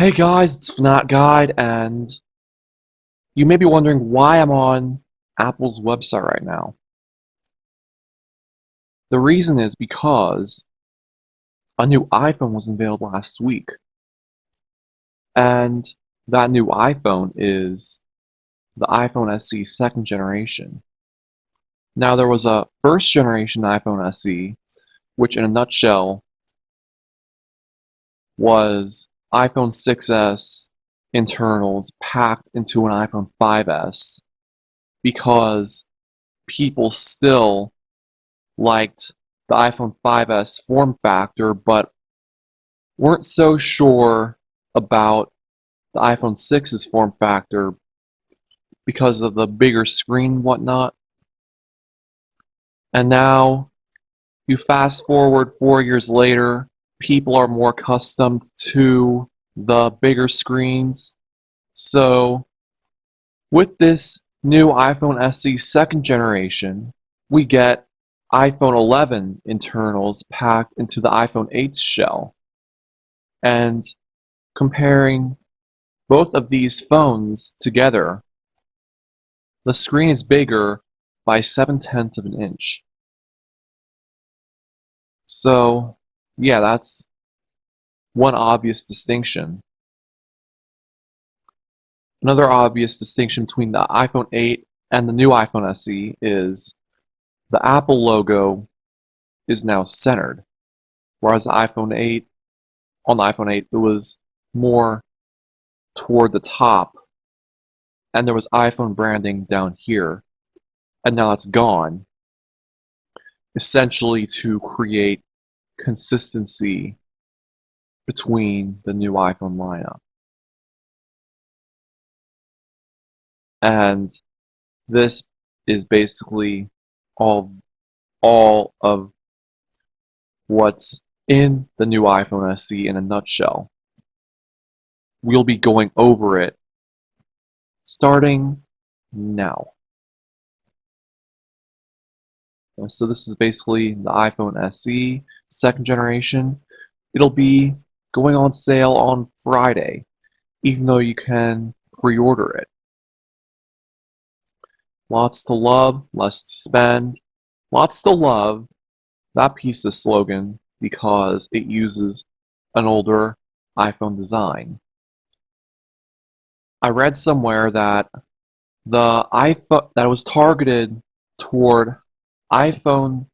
Hey guys, it's Fnat Guide, and you may be wondering why I'm on Apple's website right now. The reason is because a new iPhone was unveiled last week, and that new iPhone is the iPhone SE second generation. Now, there was a first generation iPhone SE, which in a nutshell was iPhone 6s internals packed into an iPhone 5s because people still liked the iPhone 5s form factor, but weren't so sure about the iPhone 6's form factor because of the bigger screen and whatnot. And now, you fast forward 4 years later, people are more accustomed to the bigger screens. So, with this new iPhone SE second generation, we get iPhone 11 internals packed into the iPhone 8's shell. And comparing both of these phones together, the screen is bigger by 7/10 of an inch. So, yeah, that's one obvious distinction. Another obvious distinction between the iPhone 8 and the new iPhone SE is the Apple logo is now centered, whereas the iPhone 8, on the iPhone 8, it was more toward the top, and there was iPhone branding down here, and now it's gone, essentially to create consistency between the new iPhone lineup. And this is basically all of what's in the new iPhone SE in a nutshell. We'll be going over it starting now. So this is basically the iPhone SE second generation. It'll be going on sale on Friday, even though you can pre-order it. Lots to love, less to spend. Lots to love. That piece of slogan because it uses an older iPhone design. I read somewhere that the iPhone that was targeted toward iPhone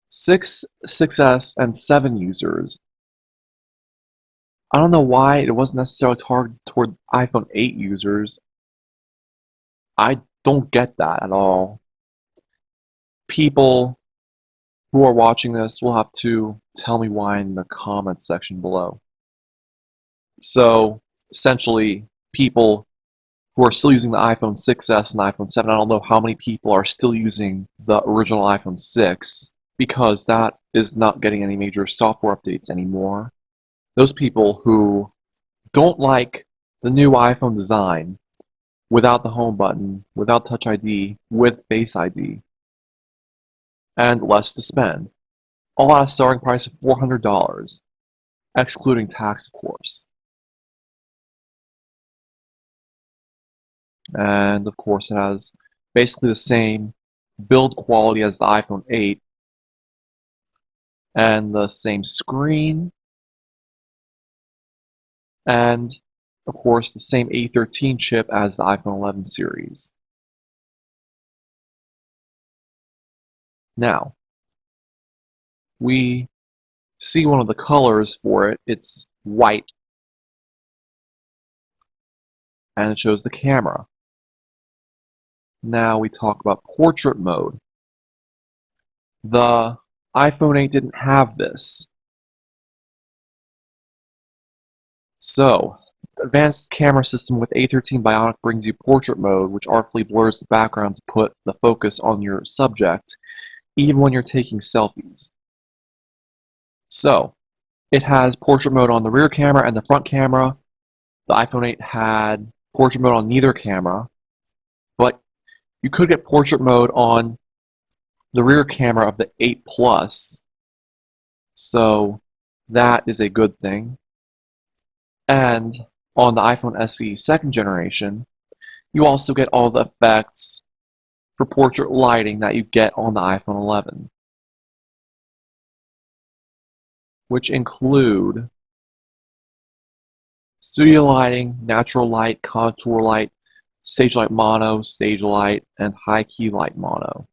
6, 6s, and 7 users. I don't know why it wasn't necessarily targeted toward iPhone 8 users. I don't get that at all. People who are watching this will have to tell me why in the comments section below. So, essentially, people who are still using the iPhone 6s and iPhone 7, I don't know how many people are still using the original iPhone 6 because that is not getting any major software updates anymore. Those people who don't like the new iPhone design without the home button, without Touch ID, with Face ID, and less to spend. All at a starting price of $400, excluding tax, of course. And of course, it has basically the same build quality as the iPhone 8 and the same screen, and of course, the same A13 chip as the iPhone 11 series. Now, we see one of the colors for it. It's white, and it shows the camera. Now we talk about portrait mode. The iPhone 8 didn't have this. So, advanced camera system with A13 Bionic brings you portrait mode, which artfully blurs the background to put the focus on your subject, even when you're taking selfies. So, it has portrait mode on the rear camera and the front camera. The iPhone 8 had portrait mode on neither camera, but you could get portrait mode on the rear camera of the 8 Plus, so that is a good thing. And on the iPhone SE second generation, you also get all the effects for portrait lighting that you get on the iPhone 11, which include studio lighting, natural light, contour light, stage light mono, stage light, and high key light mono.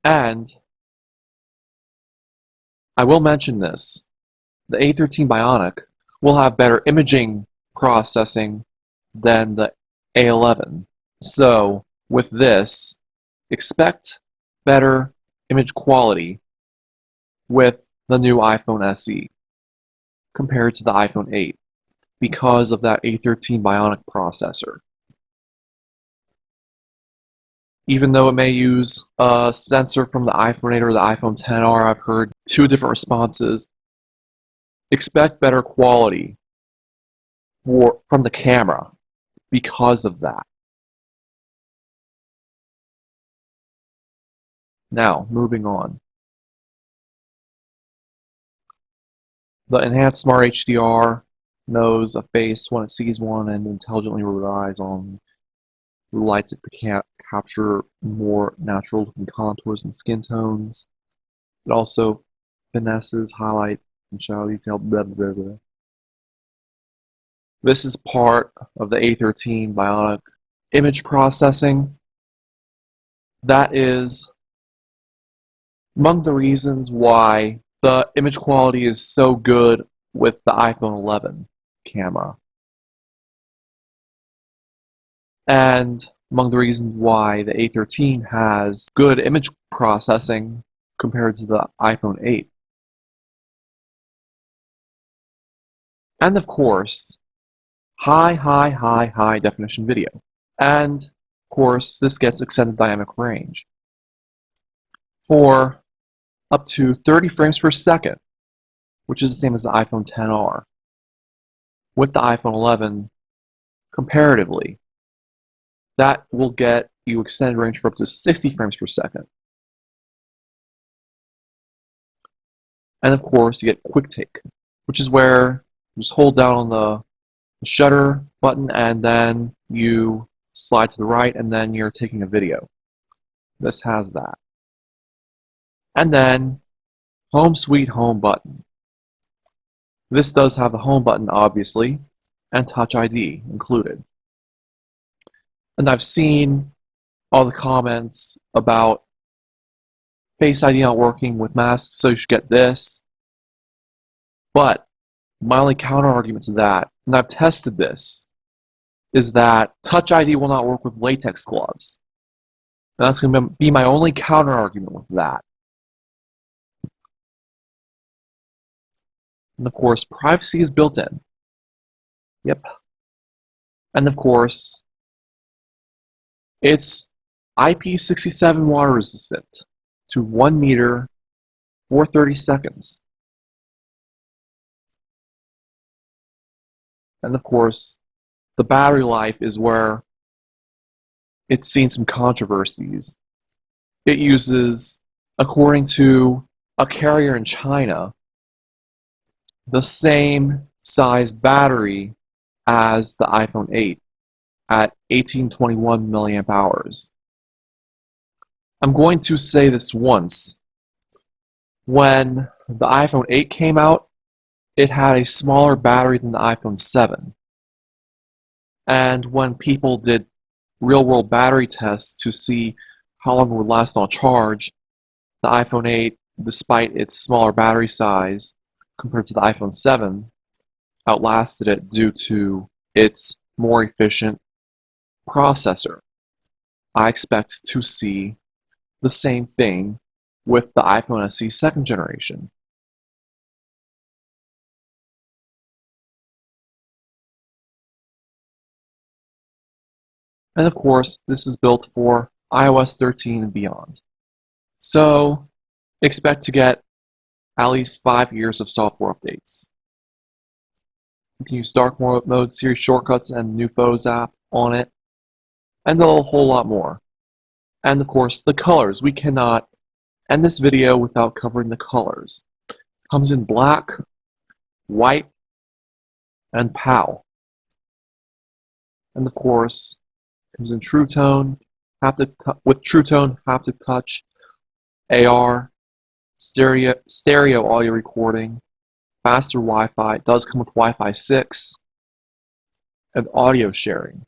And I will mention this, the A13 Bionic will have better imaging processing than the A11. So with this, expect better image quality with the new iPhone SE compared to the iPhone 8 because of that A13 Bionic processor. Even though it may use a sensor from the iPhone 8 or the iPhone XR, I've heard two different responses. Expect better quality from the camera because of that. Now, moving on. The enhanced Smart HDR knows a face when it sees one and intelligently relies on lights it to capture more natural looking contours and skin tones. It also finesses, highlight, and shadow detail, blah, blah, blah. This is part of the A13 Bionic image processing. That is among the reasons why the image quality is so good with the iPhone 11 camera. And among the reasons why the A13 has good image processing compared to the iPhone 8. And of course, high definition video. And of course, this gets extended dynamic range for up to 30 frames per second, which is the same as the iPhone XR. With the iPhone 11, comparatively, that will get you extended range for up to 60 frames per second. And of course, you get quick take, which is where you just hold down on the shutter button and then you slide to the right and then you're taking a video. This has that. And then Home Sweet Home button. This does have the home button, obviously, and Touch ID included. And I've seen all the comments about Face ID not working with masks, so you should get this. But my only counter argument to that, and I've tested this, is that Touch ID will not work with latex gloves. And that's going to be my only counter argument with that. And of course, privacy is built in. Yep. And of course, it's IP67 water resistant to 1 meter for 30 seconds. And of course, the battery life is where it's seen some controversies. It uses, according to a carrier in China, the same sized battery as the iPhone 8 at 1821 milliamp hours. I'm going to say this once. When the iPhone 8 came out, it had a smaller battery than the iPhone 7. And when people did real-world battery tests to see how long it would last on charge, the iPhone 8, despite its smaller battery size compared to the iPhone 7, outlasted it due to its more efficient processor. I expect to see the same thing with the iPhone SE second generation. And of course, this is built for iOS 13 and beyond. So, expect to get at least 5 years of software updates. You can use dark mode, Siri shortcuts, and new Photos app on it, and a whole lot more. And of course, the colors. We cannot end this video without covering the colors. The Comes in black, white, and PAL. And of course, comes in True Tone, with True Tone, haptic touch, AR, stereo audio recording, faster Wi-Fi. It does come with Wi-Fi 6, and audio sharing.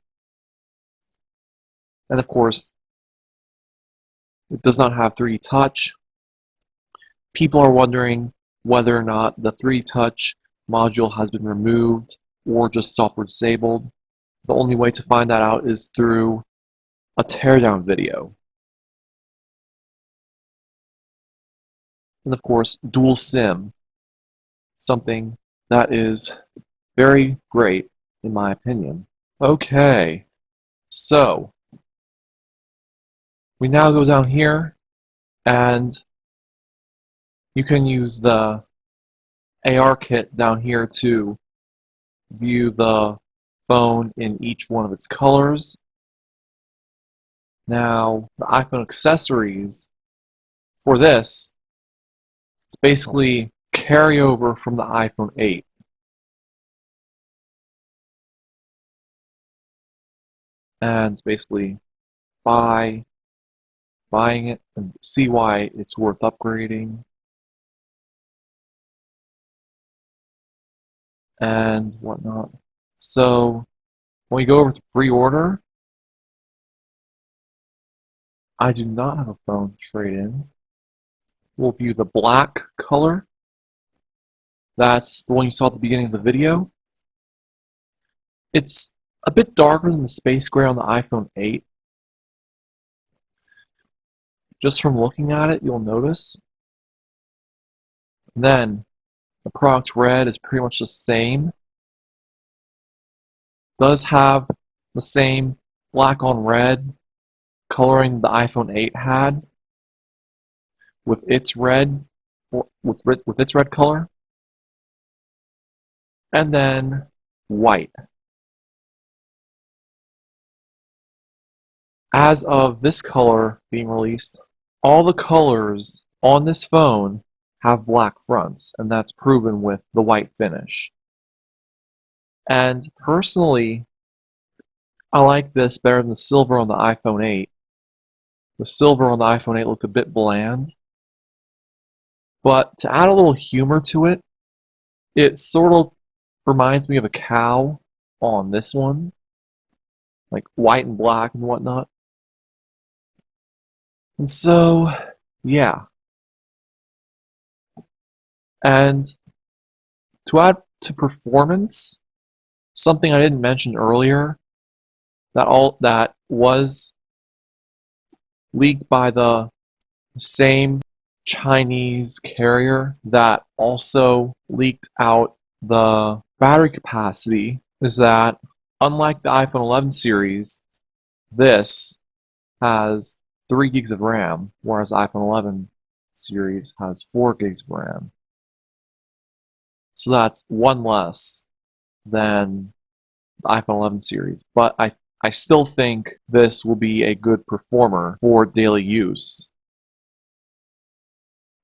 And of course, it does not have 3D touch. People are wondering whether or not the 3D touch module has been removed or just software disabled. The only way to find that out is through a teardown video. And of course, dual SIM, something that is very great in my opinion. Okay, so we now go down here and you can use the AR kit down here to view the phone in each one of its colors. Now, the iPhone accessories for this, it's basically carryover from the iPhone 8. And it's basically buying it and see why it's worth upgrading. And whatnot. So when we go over to pre-order, I do not have a phone trade-in. We'll view the black color. That's the one you saw at the beginning of the video. It's a bit darker than the space gray on the iPhone 8. Just from looking at it, you'll notice. Then the product red is pretty much the same. Does have the same black on red coloring the iPhone 8 had with its red with its red color. And then white. As of this color being released, all the colors on this phone have black fronts, and that's proven with the white finish. And personally, I like this better than the silver on the iPhone 8. The silver on the iPhone 8 looked a bit bland. But to add a little humor to it, it sort of reminds me of a cow on this one. Like white and black and whatnot. And so, yeah. And to add to performance, something I didn't mention earlier, that was leaked by the same Chinese carrier that also leaked out the battery capacity, is that unlike the iPhone 11 series, this has 3 gigs of RAM, whereas the iPhone 11 series has 4 gigs of RAM. So that's one less than the iPhone 11 series. But I still think this will be a good performer for daily use.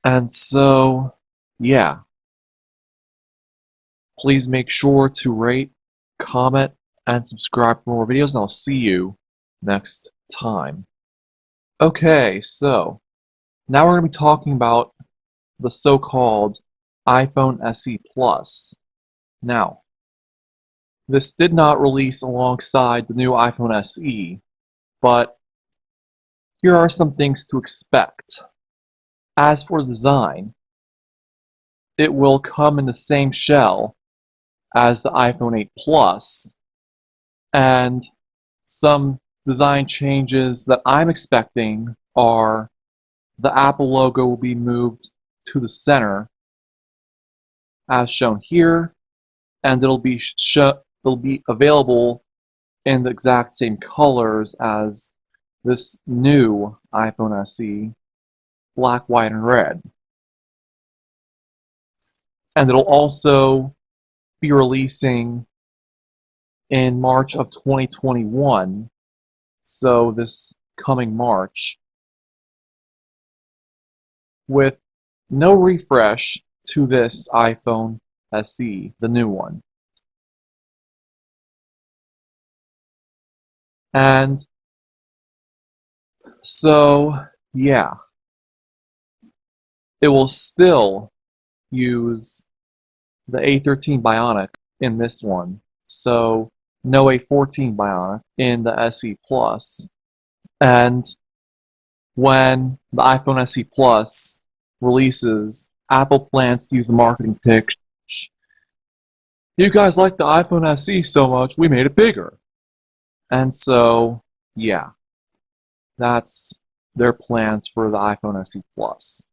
And so, yeah. Please make sure to rate, comment, and subscribe for more videos, and I'll see you next time. Okay, so now we're going to be talking about the so-called iPhone SE Plus. Now, this did not release alongside the new iPhone SE, but here are some things to expect. As for design, it will come in the same shell as the iPhone 8 Plus, and some design changes that I'm expecting are the Apple logo will be moved to the center, as shown here, and it'll be available in the exact same colors as this new iPhone SE, black, white, and red. And it'll also be releasing in March of 2021, so this coming March, with no refresh to this iPhone SE, the new one. And so, yeah, it will still use the A13 Bionic in this one. So, no A14 Bionic in the SE Plus. And when the iPhone SE Plus releases, Apple plans to use the marketing pitch. You guys like the iPhone SE so much, we made it bigger. And so, yeah, that's their plans for the iPhone SE Plus.